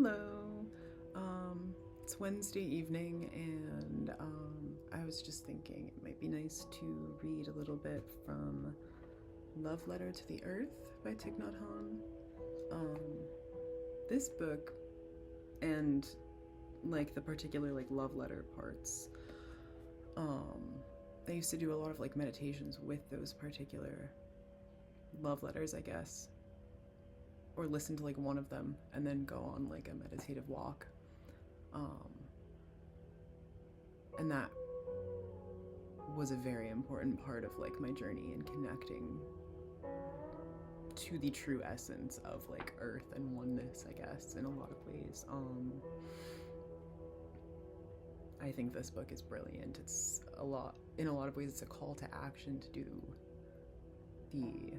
Hello. It's Wednesday evening, and I was just thinking it might be nice to read a little bit from Love Letter to the Earth by Thich Nhat Hanh. This book, and like the particular like love letter parts, I used to do a lot of like meditations with those particular love letters, I guess, or listen to like one of them and then go on like a meditative walk. And that was a very important part of like my journey in connecting to the true essence of like earth and oneness, I guess, in a lot of ways. I think this book is brilliant. It's in a lot of ways, it's a call to action to do the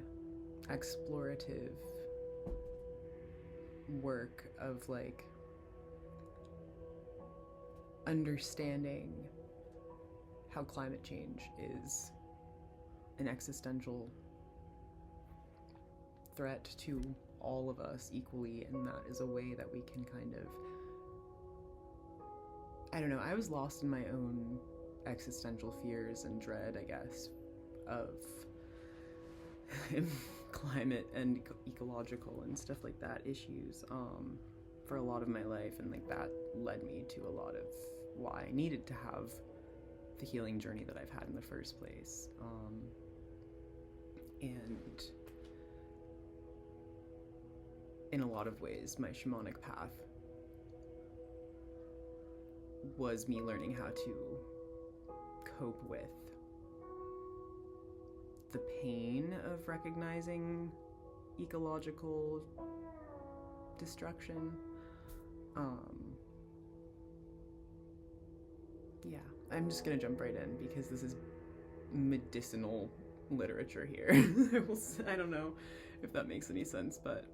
explorative work of like understanding how climate change is an existential threat to all of us equally, and that is a way that we can kind of, I don't know, I was lost in my own existential fears and dread, I guess, of climate and ecological and stuff like that issues for a lot of my life, and like that led me to a lot of why I needed to have the healing journey that I've had in the first place. And in a lot of ways, my shamanic path was me learning how to cope with the pain of recognizing ecological destruction. Yeah, I'm just gonna jump right in because this is medicinal literature here. I don't know if that makes any sense, but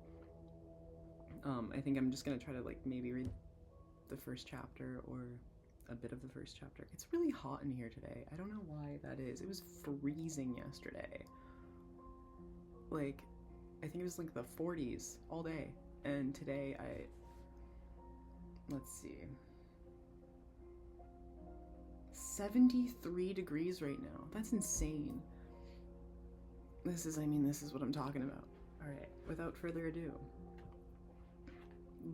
I think I'm just gonna try to like maybe read the first chapter or a bit of the first chapter. It's really hot in here today. I don't know why that is. It was freezing yesterday. Like, I think it was like the 40s all day. And today let's see, 73 degrees right now. That's insane. This is what I'm talking about. All right, without further ado,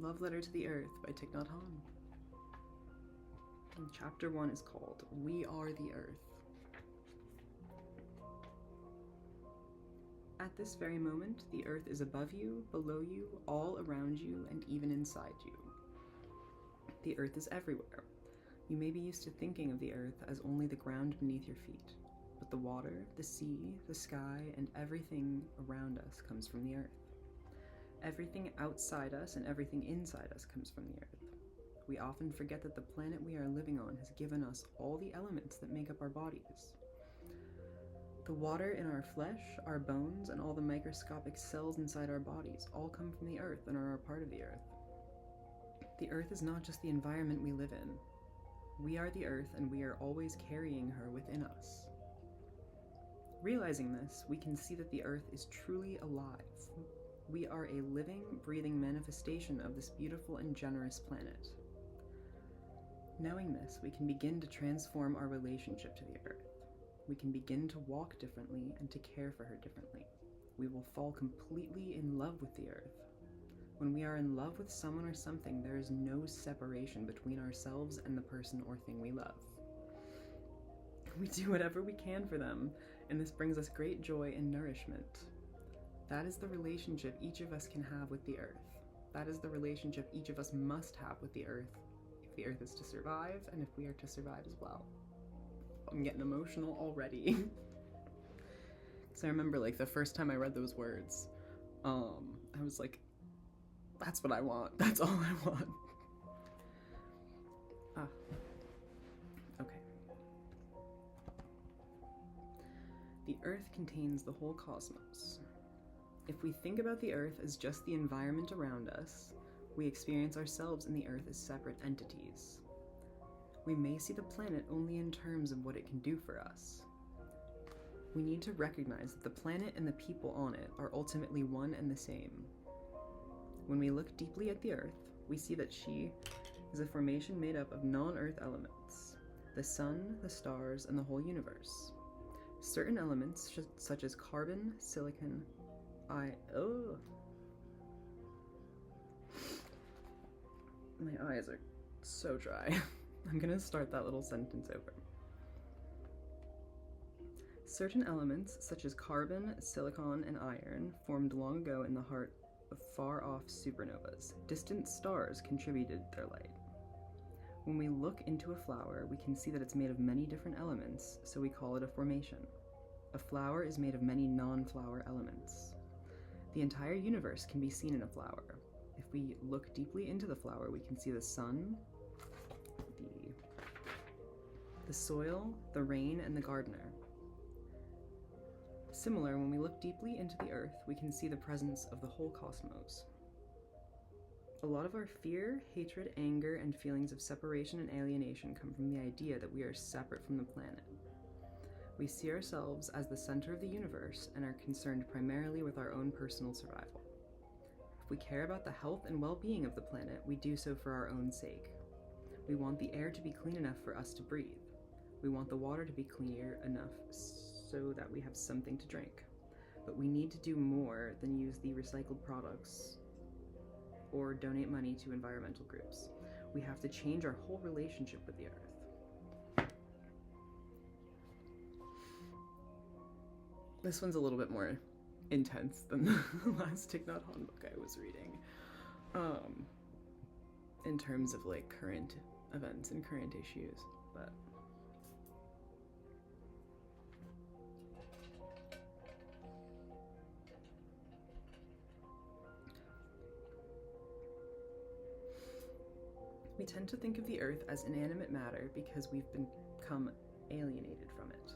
Love Letter to the Earth by Thich Nhat Hanh. And chapter 1 is called We Are the Earth. At this very moment, the earth is above you, below you, all around you, and even inside you. The earth is everywhere. You may be used to thinking of the earth as only the ground beneath your feet, but the water, the sea, the sky, and everything around us comes from the earth. Everything outside us and everything inside us comes from the earth. We often forget that the planet we are living on has given us all the elements that make up our bodies. The water in our flesh, our bones, and all the microscopic cells inside our bodies all come from the earth and are a part of the earth. The earth is not just the environment we live in. We are the earth, and we are always carrying her within us. Realizing this, we can see that the earth is truly alive. We are a living, breathing manifestation of this beautiful and generous planet. Knowing this, we can begin to transform our relationship to the earth. We can begin to walk differently and to care for her differently. We will fall completely in love with the earth. When we are in love with someone or something, there is no separation between ourselves and the person or thing we love. We do whatever we can for them, and this brings us great joy and nourishment. That is the relationship each of us can have with the earth. That is the relationship each of us must have with the earth, if the earth is to survive, and if we are to survive as well. I'm getting emotional already. So I remember like the first time I read those words, I was like, that's what I want. That's all I want. Okay. The earth contains the whole cosmos. If we think about the earth as just the environment around us, we experience ourselves and the earth as separate entities. We may see the planet only in terms of what it can do for us. We need to recognize that the planet and the people on it are ultimately one and the same. When we look deeply at the Earth, we see that she is a formation made up of non-Earth elements, the sun, the stars, and the whole universe. Certain elements, such as carbon, silicon, my eyes are so dry. I'm gonna start that little sentence over. Certain elements, such as carbon, silicon, and iron, formed long ago in the heart of far-off supernovas. Distant stars contributed their light. When we look into a flower, we can see that it's made of many different elements, so we call it a formation. A flower is made of many non-flower elements. The entire universe can be seen in a flower. If we look deeply into the flower, we can see the sun, the soil, the rain, and the gardener. Similar, when we look deeply into the earth, we can see the presence of the whole cosmos. A lot of our fear, hatred, anger, and feelings of separation and alienation come from the idea that we are separate from the planet. We see ourselves as the center of the universe and are concerned primarily with our own personal survival. If we care about the health and well-being of the planet, we do so for our own sake. We want the air to be clean enough for us to breathe. We want the water to be clear enough so that we have something to drink. But we need to do more than use the recycled products or donate money to environmental groups. We have to change our whole relationship with the earth. This one's a little bit more intense than the last Thich Nhat Hanh book I was reading. In terms of like current events and current issues, but we tend to think of the earth as inanimate matter because we've become alienated from it.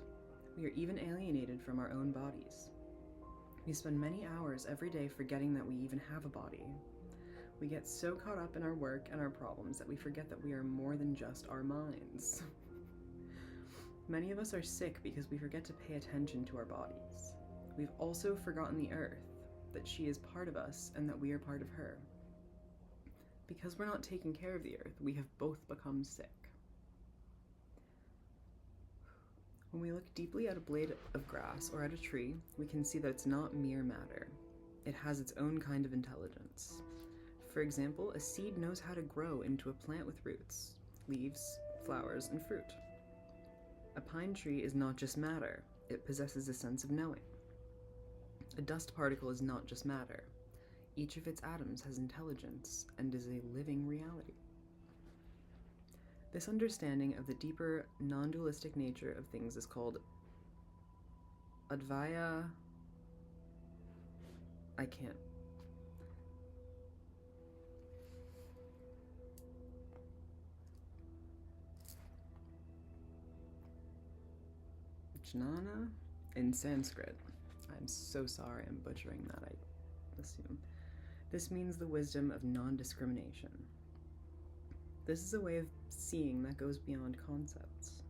We are even alienated from our own bodies. We spend many hours every day forgetting that we even have a body. We get so caught up in our work and our problems that we forget that we are more than just our minds. Many of us are sick because we forget to pay attention to our bodies. We've also forgotten the earth, that she is part of us and that we are part of her. Because we're not taking care of the earth, we have both become sick. When we look deeply at a blade of grass or at a tree, we can see that it's not mere matter. It has its own kind of intelligence. For example, a seed knows how to grow into a plant with roots, leaves, flowers, and fruit. A pine tree is not just matter, it possesses a sense of knowing. A dust particle is not just matter. Each of its atoms has intelligence and is a living reality. This understanding of the deeper, non-dualistic nature of things is called Advaya. I can't. Jnana in Sanskrit. I'm so sorry I'm butchering that, I assume. This means the wisdom of non-discrimination. This is a way of seeing that goes beyond concepts.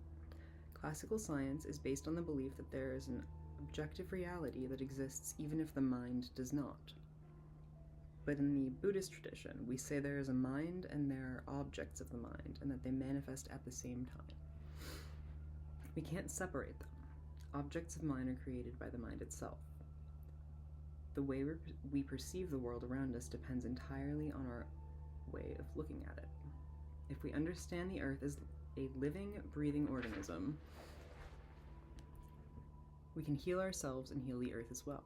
Classical science is based on the belief that there is an objective reality that exists even if the mind does not. But in the Buddhist tradition, we say there is a mind and there are objects of the mind, and that they manifest at the same time. We can't separate them. Objects of mind are created by the mind itself. The way we perceive the world around us depends entirely on our way of looking at it. If we understand the earth as a living, breathing organism, we can heal ourselves and heal the earth as well.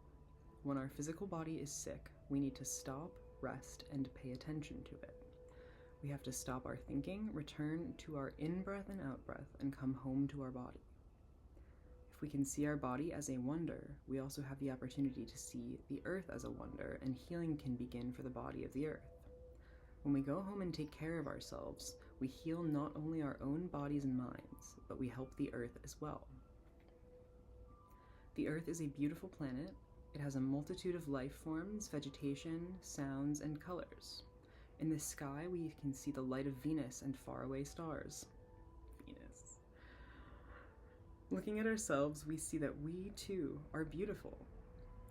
When our physical body is sick, we need to stop, rest, and pay attention to it. We have to stop our thinking, return to our in-breath and out-breath, and come home to our body. If we can see our body as a wonder, we also have the opportunity to see the earth as a wonder, and healing can begin for the body of the earth. When we go home and take care of ourselves, we heal not only our own bodies and minds, but we help the earth as well. The earth is a beautiful planet. It has a multitude of life forms, vegetation, sounds, and colors. In the sky, we can see the light of Venus and faraway stars. Venus. Looking at ourselves, we see that we, too, are beautiful.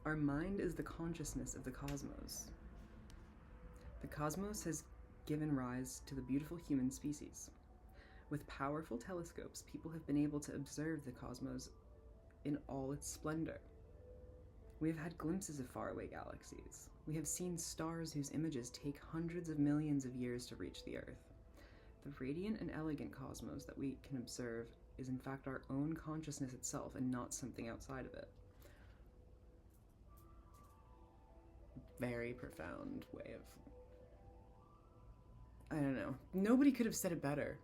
Our mind is the consciousness of the cosmos. The cosmos has given rise to the beautiful human species. With powerful telescopes, people have been able to observe the cosmos in all its splendor. We have had glimpses of faraway galaxies. We have seen stars whose images take hundreds of millions of years to reach the Earth. The radiant and elegant cosmos that we can observe is in fact our own consciousness itself and not something outside of it. Very profound way of... I don't know. Nobody could have said it better.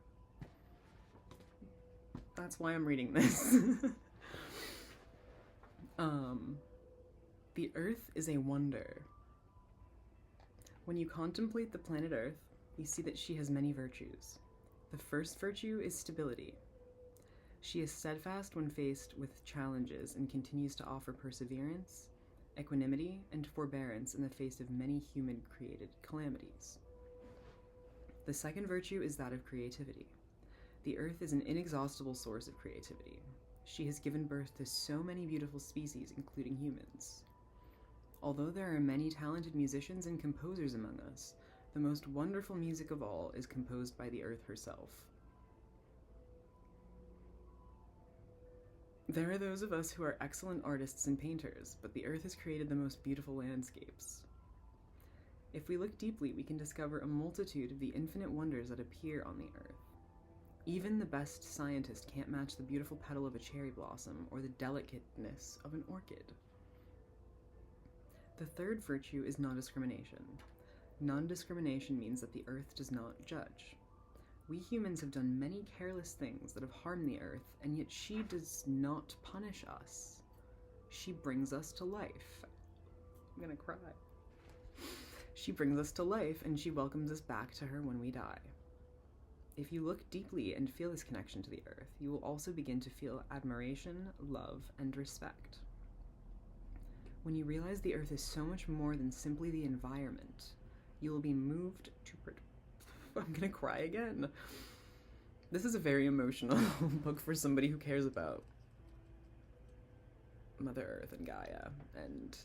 That's why I'm reading this. The Earth is a wonder. When you contemplate the planet Earth, you see that she has many virtues. The first virtue is stability. She is steadfast when faced with challenges and continues to offer perseverance, equanimity, and forbearance in the face of many human-created calamities. The second virtue is that of creativity. The Earth is an inexhaustible source of creativity. She has given birth to so many beautiful species, including humans. Although there are many talented musicians and composers among us, the most wonderful music of all is composed by the Earth herself. There are those of us who are excellent artists and painters, but the Earth has created the most beautiful landscapes. If we look deeply, we can discover a multitude of the infinite wonders that appear on the Earth. Even the best scientist can't match the beautiful petal of a cherry blossom or the delicateness of an orchid. The third virtue is non-discrimination. Non-discrimination means that the Earth does not judge. We humans have done many careless things that have harmed the Earth, and yet she does not punish us. She brings us to life. I'm gonna cry. She brings us to life, and she welcomes us back to her when we die. If you look deeply and feel this connection to the Earth, you will also begin to feel admiration, love, and respect. When you realize the Earth is so much more than simply the environment, you will be moved to... I'm gonna cry again. This is a very emotional book for somebody who cares about Mother Earth and Gaia and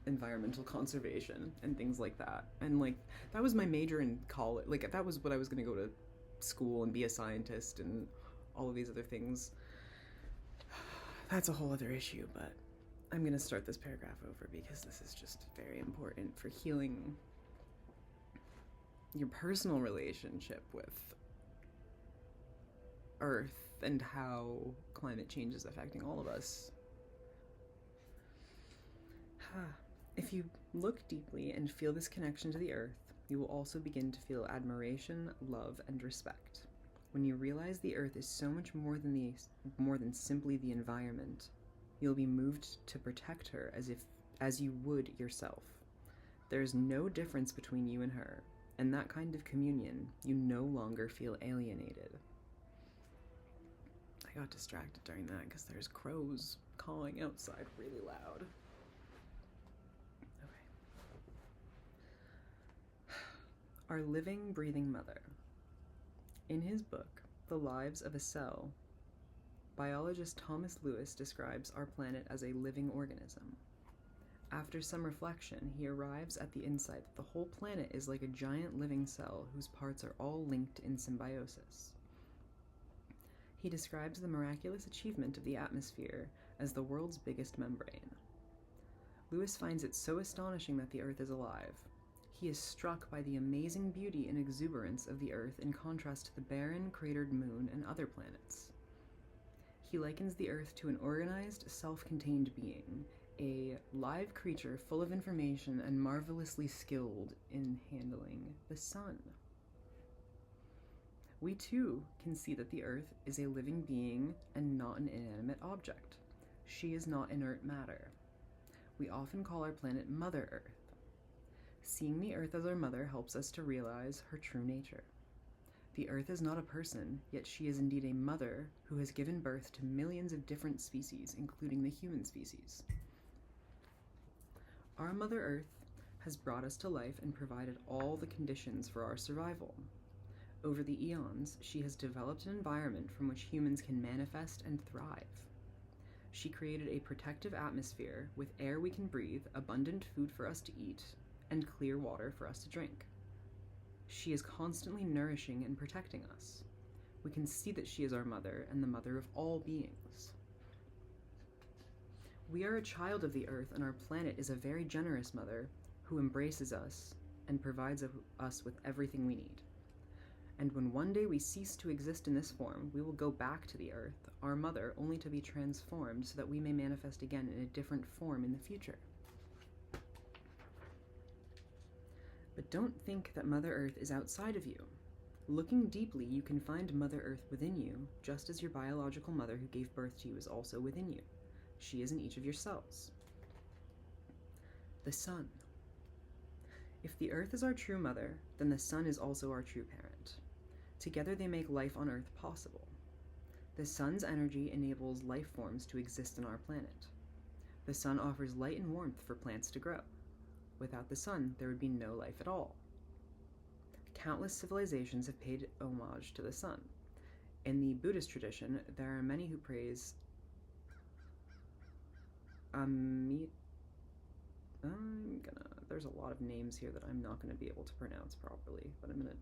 environmental conservation and things like that. And like, that was my major in college. Like, that was what I was gonna go to school and be a scientist and all of these other things. That's a whole other issue, but I'm going to start this paragraph over because this is just very important for healing your personal relationship with Earth and how climate change is affecting all of us. If you look deeply and feel this connection to the Earth, you will also begin to feel admiration, love, and respect. When you realize the Earth is so much more than simply the environment, you'll be moved to protect her as you would yourself. There is no difference between you and her, and that kind of communion, you no longer feel alienated. I got distracted during that because there's crows cawing outside really loud. Our living, breathing mother. In his book, The Lives of a Cell, biologist Thomas Lewis describes our planet as a living organism. After some reflection, he arrives at the insight that the whole planet is like a giant living cell whose parts are all linked in symbiosis. He describes the miraculous achievement of the atmosphere as the world's biggest membrane. Lewis finds it so astonishing that the Earth is alive. He is struck by the amazing beauty and exuberance of the Earth in contrast to the barren, cratered moon and other planets. He likens the Earth to an organized, self-contained being, a live creature full of information and marvelously skilled in handling the sun. We too can see that the Earth is a living being and not an inanimate object. She is not inert matter. We often call our planet Mother Earth. Seeing the Earth as our mother helps us to realize her true nature. The Earth is not a person, yet she is indeed a mother who has given birth to millions of different species, including the human species. Our Mother Earth has brought us to life and provided all the conditions for our survival. Over the eons, she has developed an environment from which humans can manifest and thrive. She created a protective atmosphere with air we can breathe, abundant food for us to eat, and clear water for us to drink. She is constantly nourishing and protecting us. We can see that she is our mother and the mother of all beings. We are a child of the earth, and our planet is a very generous mother who embraces us and provides us with everything we need. And when one day we cease to exist in this form, we will go back to the earth, our mother, only to be transformed so that we may manifest again in a different form in the future. But don't think that Mother Earth is outside of you. Looking deeply, you can find Mother Earth within you, just as your biological mother who gave birth to you is also within you. She is in each of your cells. The sun. If the earth is our true mother, then the sun is also our true parent. Together they make life on Earth possible. The sun's energy enables life forms to exist on our planet. The sun offers light and warmth for plants to grow. Without the sun, there would be no life at all. Countless civilizations have paid homage to the sun. In the Buddhist tradition, there are many who praise there's a lot of names here that I'm not going to be able to pronounce properly, but I'm going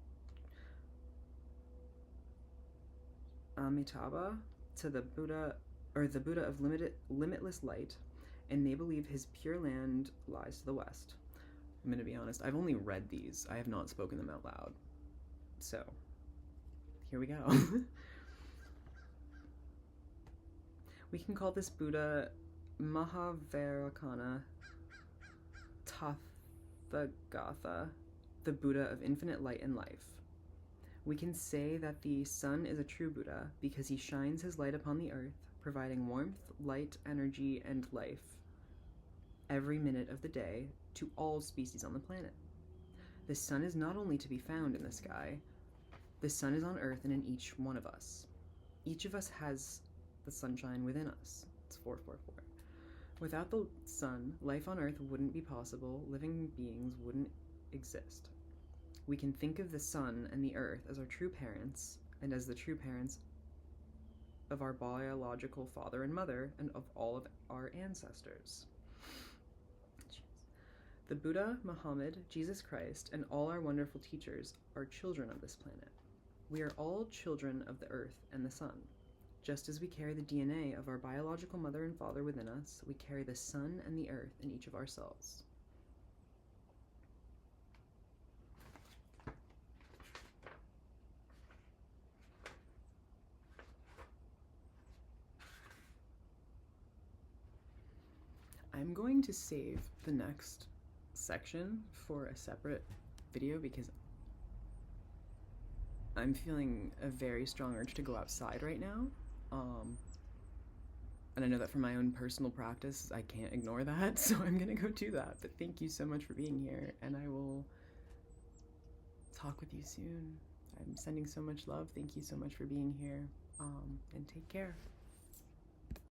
to Amitabha to the Buddha, or the Buddha of limitless light, and they believe his pure land lies to the west. I'm going to be honest, I've only read these. I have not spoken them out loud. So, here we go. We can call this Buddha Mahavairocana Tathagata, the Buddha of infinite light and life. We can say that the sun is a true Buddha because he shines his light upon the earth, providing warmth, light, energy, and life every minute of the day to all species on the planet. The sun is not only to be found in the sky, the sun is on earth and in each one of us. Each of us has the sunshine within us. It's 444. Without the sun, life on earth wouldn't be possible, living beings wouldn't exist. We can think of the sun and the earth as our true parents, and as the true parents of our biological father and mother, and of all of our ancestors. The Buddha, Muhammad, Jesus Christ, and all our wonderful teachers are children of this planet. We are all children of the earth and the sun. Just as we carry the DNA of our biological mother and father within us, we carry the sun and the earth in each of our cells. I'm going to save the next section for a separate video because I'm feeling a very strong urge to go outside right now. And I know that from my own personal practice, I can't ignore that, so I'm gonna go do that. But thank you so much for being here, and I will talk with you soon. I'm sending so much love. Thank you so much for being here, and take care.